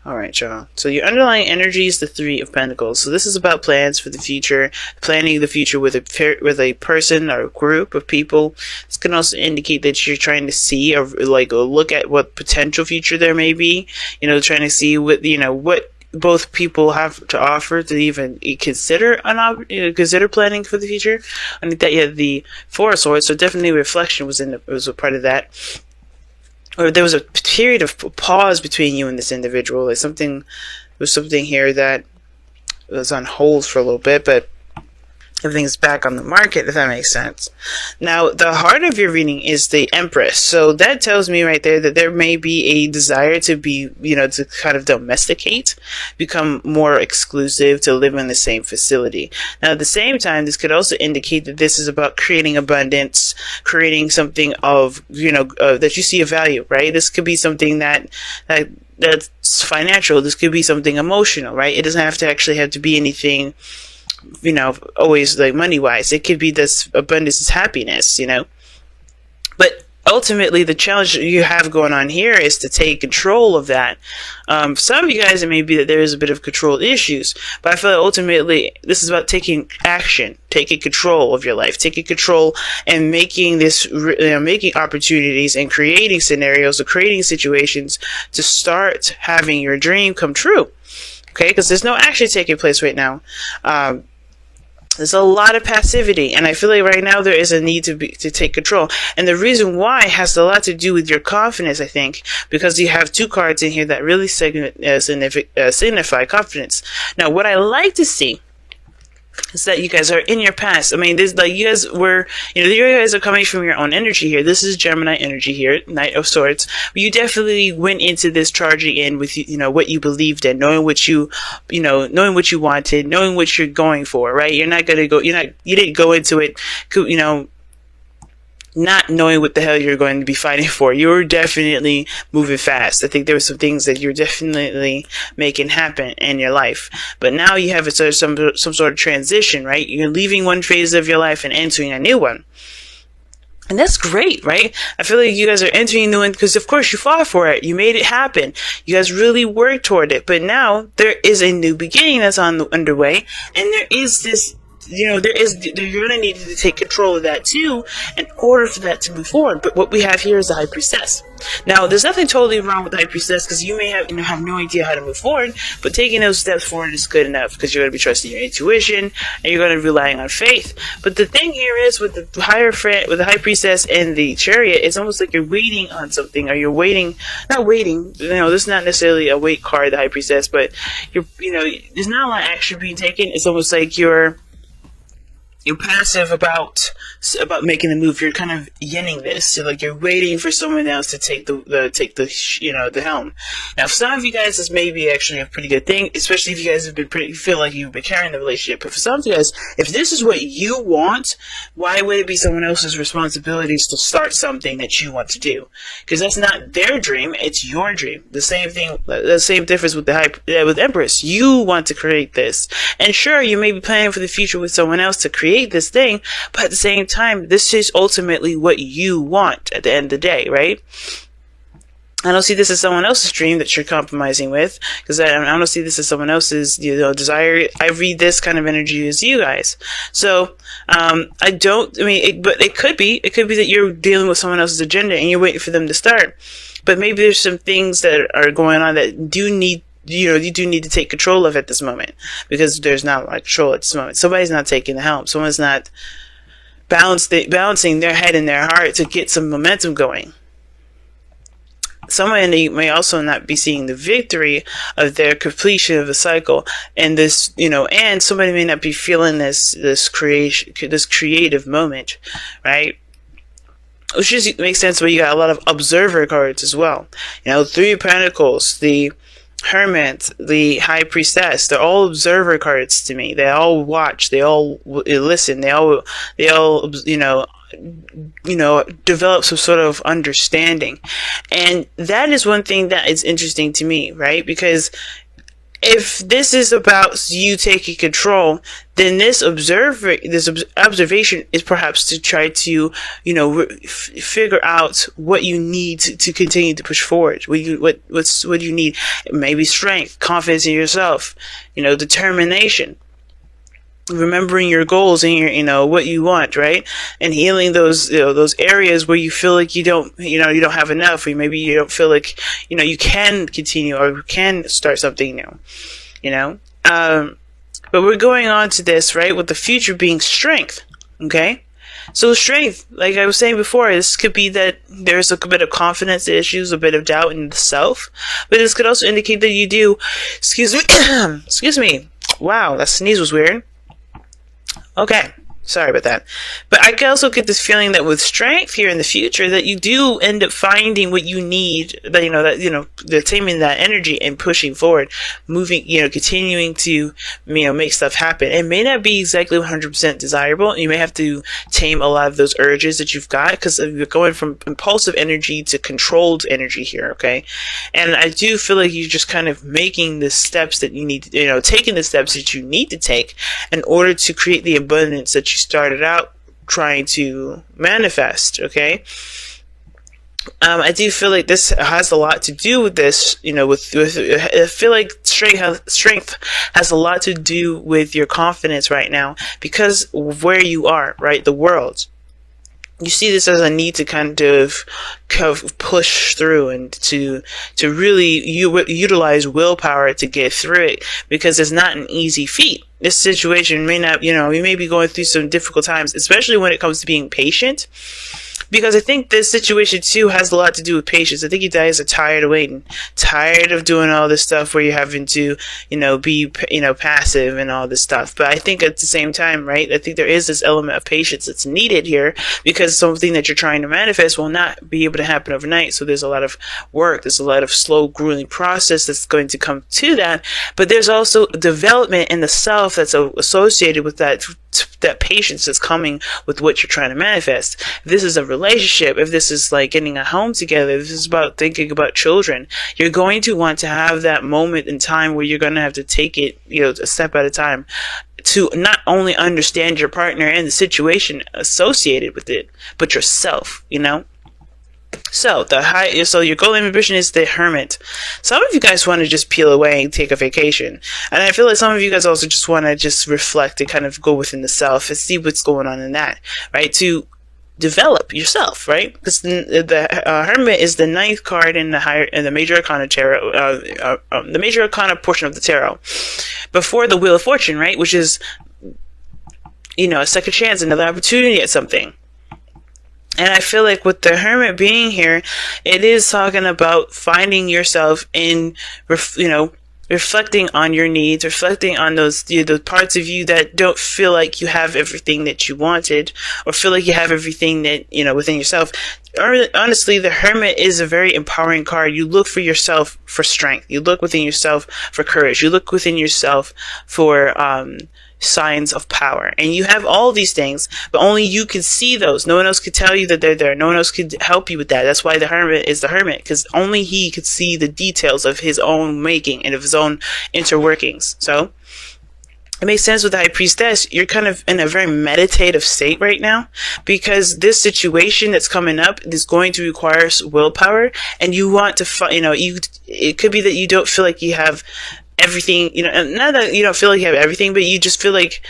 Alright, y'all. So your underlying energy is the Three of Pentacles. So this is about plans for the future, planning the future with a person or a group of people. This can also indicate that you're trying to see or look at what potential future there may be. Trying to see what both people have to offer to even consider consider planning for the future. I think that you had the Four of Swords, so definitely reflection was a part of that. Or there was a period of pause between you and this individual. There was something here that was on hold for a little bit, but everything's back on the market, if that makes sense. Now, the heart of your reading is the Empress. So that tells me right there that there may be a desire to be, to kind of domesticate, become more exclusive, to live in the same facility. Now, at the same time, this could also indicate that this is about creating abundance, creating something of, that you see a value, right? This could be something that's financial. This could be something emotional, right? It doesn't have to be anything always like money wise. It could be this abundance is happiness, but ultimately the challenge you have going on here is to take control of that. Some of you guys, it may be that there is a bit of control issues, but I feel like ultimately this is about taking action, taking control of your life, taking control and making making opportunities and creating scenarios or creating situations to start having your dream come true. Okay, because there's no action taking place right now. There's a lot of passivity, and I feel like right now there is a need to take control. And the reason why has a lot to do with your confidence, I think, because you have two cards in here that really signify confidence. Now, what I like to see is that you guys are in your past. I mean, you guys were, you guys are coming from your own energy here. This is Gemini energy here, Knight of Swords. But you definitely went into this charging in with, what you believed in, knowing what you wanted, knowing what you're going for, right? You didn't go into it, not knowing what the hell you're going to be fighting for. You were definitely moving fast. I think there were some things that you're definitely making happen in your life. But now you have some sort of transition, right? You're leaving one phase of your life and entering a new one. And that's great, right? I feel like you guys are entering a new one because, of course, you fought for it. You made it happen. You guys really worked toward it. But now there is a new beginning that's underway. And there is this you're going to need to take control of that too in order for that to move forward. But what we have here is the High Priestess. Now, there's nothing totally wrong with the High Priestess because you may have no idea how to move forward, but taking those steps forward is good enough because you're going to be trusting your intuition and you're going to be relying on faith. But the thing here is with the High Priestess and the Chariot, it's almost like you're waiting on something, or you're not waiting. This is not necessarily a wait card, the High Priestess, but there's not a lot of action being taken. It's almost like you're passive about making the move. You're kind of yinning this, so like you're waiting for someone else to take the helm. Now, for some of you guys, this may be actually a pretty good thing, especially if you guys feel like you've been carrying the relationship. But for some of you guys, if this is what you want, why would it be someone else's responsibilities to start something that you want to do? Because that's not their dream; it's your dream. The same thing, the same difference with with Empress. You want to create this, and sure, you may be planning for the future with someone else to create this thing, but at the same time, this is ultimately what you want at the end of the day, right? I don't see this as someone else's dream that you're compromising with, because I don't see this as someone else's desire. I read this kind of energy as you guys. So but it could be that you're dealing with someone else's agenda and you're waiting for them to start. But maybe there's some things that are going on that you do need to take control of at this moment, because there's not control at this moment. Somebody's not taking the helm. Someone's not balancing their head and their heart to get some momentum going. Someone may also not be seeing the victory of their completion of the cycle, and and somebody may not be feeling this creative moment, right? Which just makes sense, but you got a lot of observer cards as well. Three of Pentacles, the Hermit, the High Priestess, they're all observer cards to me. They all watch, they all listen, they all develop some sort of understanding. And that is one thing that is interesting to me, right? Because if this is about you taking control, then this observation is perhaps to try to, figure out what you need to continue to push forward. What do you need? Maybe strength, confidence in yourself, determination, remembering your goals and your what you want, right? And healing those those areas where you feel like you don't have enough, or maybe you don't feel like you can continue or can start something new. But we're going on to this, right, with the future being strength. Okay, so strength, like I was saying before, this could be that there's a bit of confidence issues, a bit of doubt in the self, but this could also indicate that you do, excuse me, wow, that sneeze was weird. Okay, sorry about that. But I can also get this feeling that with strength here in the future, that you do end up finding what you need, that taming that energy and pushing forward, moving, continuing to, make stuff happen. It may not be exactly 100% desirable. You may have to tame a lot of those urges that you've got, because you're going from impulsive energy to controlled energy here, okay? And I do feel like you're just kind of making the steps that you need, taking the steps that you need to take in order to create the abundance that you started out trying to manifest, okay? I do feel like this has a lot to do with this, I feel like strength has a lot to do with your confidence right now, because of where you are, right? The world. You see this as a need to kind of push through and to really utilize willpower to get through it, because it's not an easy feat. This situation may not, you may be going through some difficult times, especially when it comes to being patient. Because I think this situation too has a lot to do with patience. I think you guys are tired of waiting, tired of doing all this stuff where you're having to, be, passive and all this stuff. But I think at the same time, right, I think there is this element of patience that's needed here, because something that you're trying to manifest will not be able to happen overnight. So there's a lot of work, there's a lot of slow, grueling process that's going to come to that. But there's also development in the self that's associated with that patience that's coming with what you're trying to manifest. If this is a relationship, if this is like getting a home together, if this is about thinking about children, you're going to want to have that moment in time where you're going to have to take it, a step at a time, to not only understand your partner and the situation associated with it, but yourself, So your goal and ambition is the Hermit. Some of you guys want to just peel away and take a vacation, and I feel like some of you guys also just want to just reflect and kind of go within the self and see what's going on in that, right? To develop yourself, right? Because the Hermit is the 9th card in the Major Arcana tarot, the Major Arcana portion of the tarot, before the Wheel of Fortune, right? Which is, a second chance, another opportunity at something. And I feel like with the Hermit being here, it is talking about finding yourself in, reflecting on your needs, reflecting on those the parts of you that don't feel like you have everything that you wanted, or feel like you have everything that, within yourself. Honestly, the Hermit is a very empowering card. You look for yourself for strength. You look within yourself for courage. You look within yourself for, signs of power, and you have all these things, but only you can see those. No one else could tell you that they're there. No one else could help you with that. That's why the Hermit is the Hermit, because only he could see the details of his own making and of his own interworkings. So it makes sense with the High Priestess. You're kind of in a very meditative state right now, because this situation that's coming up is going to require willpower, and you want to it could be that you don't feel like you have everything, not that you don't feel like you have everything, but you just feel like,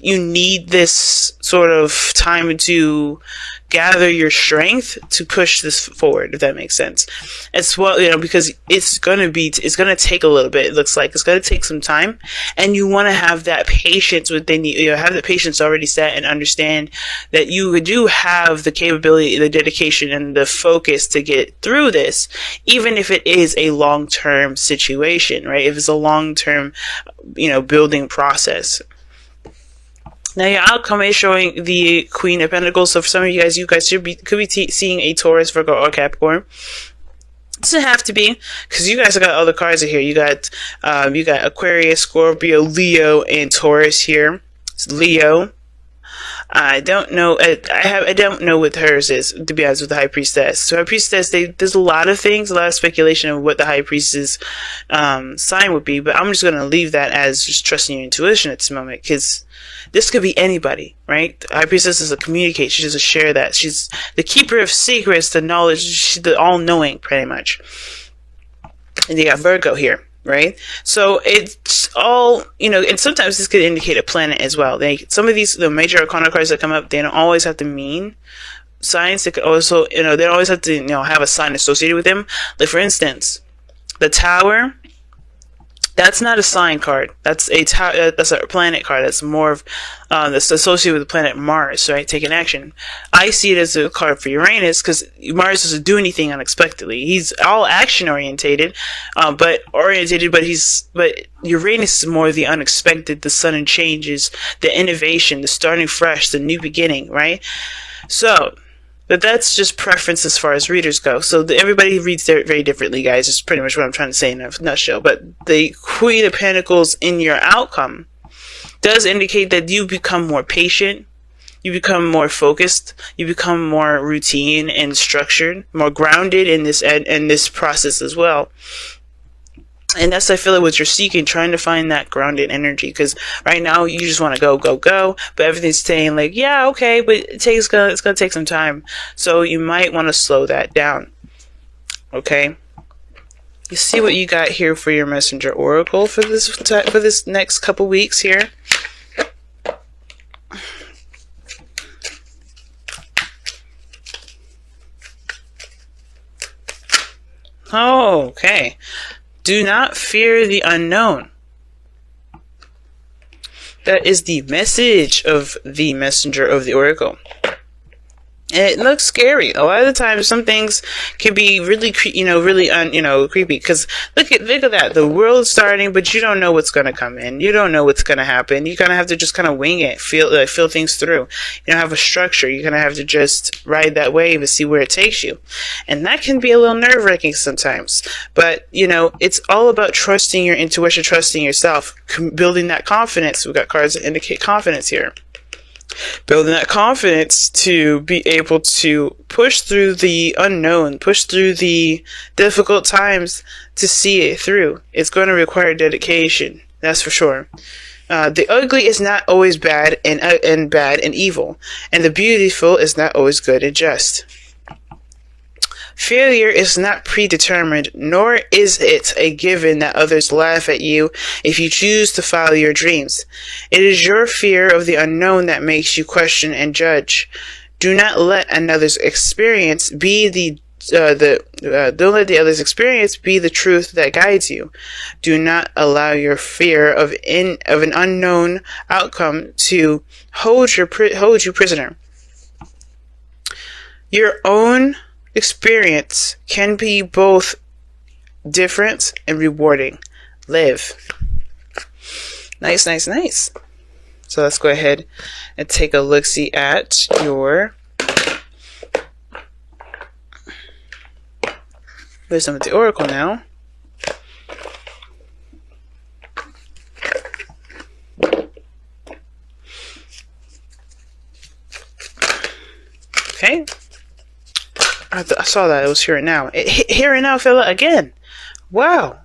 you need this sort of time to gather your strength to push this forward, if that makes sense. It's because it's going to take a little bit. It looks like it's going to take some time, and you want to have that patience within you, have the patience already set, and understand that you do have the capability, the dedication, and the focus to get through this, even if it is a long-term situation, right? If it's a long-term, building process. Now your outcome is showing the Queen of Pentacles. So for some of you guys could be seeing a Taurus, Virgo, or Capricorn. It doesn't have to be, because you guys have got other cards in here. You got Aquarius, Scorpio, Leo, and Taurus here. It's Leo. I don't know. I don't know what hers is, to be honest, with the High Priestess. So High Priestess, there's a lot of things, a lot of speculation of what the High Priestess sign would be. But I'm just going to leave that as just trusting your intuition at this moment, because this could be anybody, right? The High Priestess is a communicate. She doesn't share that. She's the keeper of secrets, the knowledge. She's the all-knowing, pretty much. And you got Virgo here. Right? So it's all, and sometimes this could indicate a planet as well. Some of the major arcana cards that come up, they don't always have to mean signs. They could also, they don't always have to, have a sign associated with them. Like, for instance, the Tower, that's not a sign card. That's that's a planet card. That's more of, that's associated with the planet Mars, right? Taking action. I see it as a card for Uranus, because Mars doesn't do anything unexpectedly. He's all action orientated, but Uranus is more the unexpected, the sudden changes, the innovation, the starting fresh, the new beginning, right? So, but that's just preference as far as readers go. So everybody reads very differently, guys. It's pretty much what I'm trying to say in a nutshell. But the Queen of Pentacles in your outcome does indicate that you become more patient, you become more focused, you become more routine and structured, more grounded in this process as well. And that's, I feel like, what you're seeking, trying to find that grounded energy. Because right now, you just want to go, go, go. But everything's saying, like, yeah, okay, but it's going to take some time. So you might want to slow that down. Okay? You see what you got here for your messenger oracle for this next couple weeks here? Oh, okay. Do not fear the unknown. That is the message of the messenger of the oracle. And it looks scary. A lot of the times, some things can be really, creepy. Because look at that. The world's starting, but you don't know what's going to come in. You don't know what's going to happen. You kind of have to just kind of wing it, feel things through. You don't have a structure. You kind of have to just ride that wave and see where it takes you. And that can be a little nerve-wracking sometimes. But, it's all about trusting your intuition, trusting yourself, building that confidence. We've got cards that indicate confidence here. Building that confidence to be able to push through the unknown, push through the difficult times to see it through. It's going to require dedication, that's for sure. The ugly is not always bad and bad and evil, and the beautiful is not always good and just. Failure is not predetermined, nor is it a given that others laugh at you if you choose to follow your dreams. It is your fear of the unknown that makes you question and judge. Do not let another's experience be don't let the other's experience be the truth that guides you. Do not allow your fear of an unknown outcome to hold you prisoner. Your own experience can be both different and rewarding. Live. Nice, nice, nice. So let's go ahead and take a look-see at your wisdom of the oracle now. Okay. I saw that. It was here and now. Here and now, fella, again. Wow.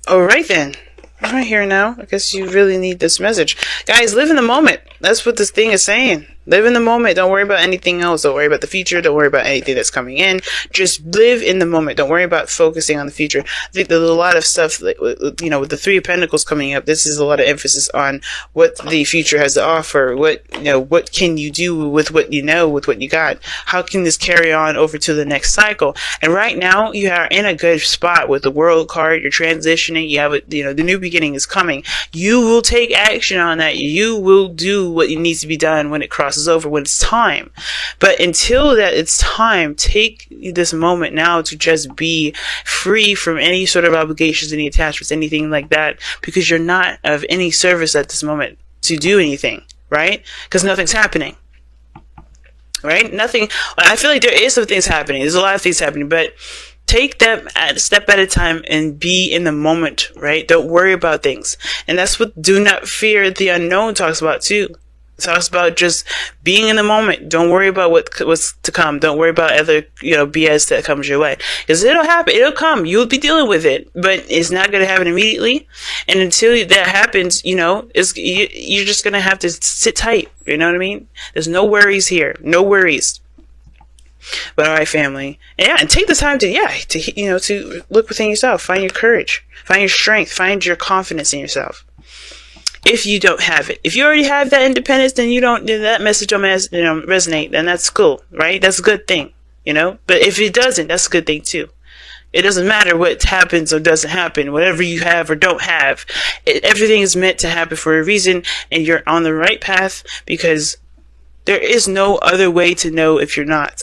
All right, then. All right, here and now. I guess you really need this message. Guys, live in the moment. That's what this thing is saying. Live in the moment. Don't worry about anything else. Don't worry about the future. Don't worry about anything that's coming in. Just live in the moment. Don't worry about focusing on the future. I think there's a lot of stuff, with the Three of Pentacles coming up, this is a lot of emphasis on what the future has to offer. What can you do with what you know, with what you got? How can this carry on over to the next cycle? And right now, you are in a good spot with the World card. You're transitioning. You have the new beginning is coming. You will take action on that. You will do what needs to be done when it crosses over, when it's time. But until that it's time, take this moment now to just be free from any sort of obligations, any attachments, anything like that, because you're not of any service at this moment to do anything, right? Because nothing's happening, right? Nothing. I feel like there is some things happening. There's a lot of things happening, but take them a step at a time and be in the moment, right? Don't worry about things. And that's what do not fear the unknown talks about too. It talks about just being in the moment. Don't worry about what's to come. Don't worry about other, BS that comes your way. Because it'll happen. It'll come. You'll be dealing with it. But it's not going to happen immediately. And until that happens, you're just going to have to sit tight. You know what I mean? There's no worries here. No worries. But all right, family, and take the time to look within yourself, find your courage, find your strength, find your confidence in yourself. If you don't have it, if you already have that independence, then that message don't resonate, then that's cool, right? That's a good thing, But if it doesn't, that's a good thing too. It doesn't matter what happens or doesn't happen, whatever you have or don't have. Everything is meant to happen for a reason, and you're on the right path because there is no other way to know if you're not.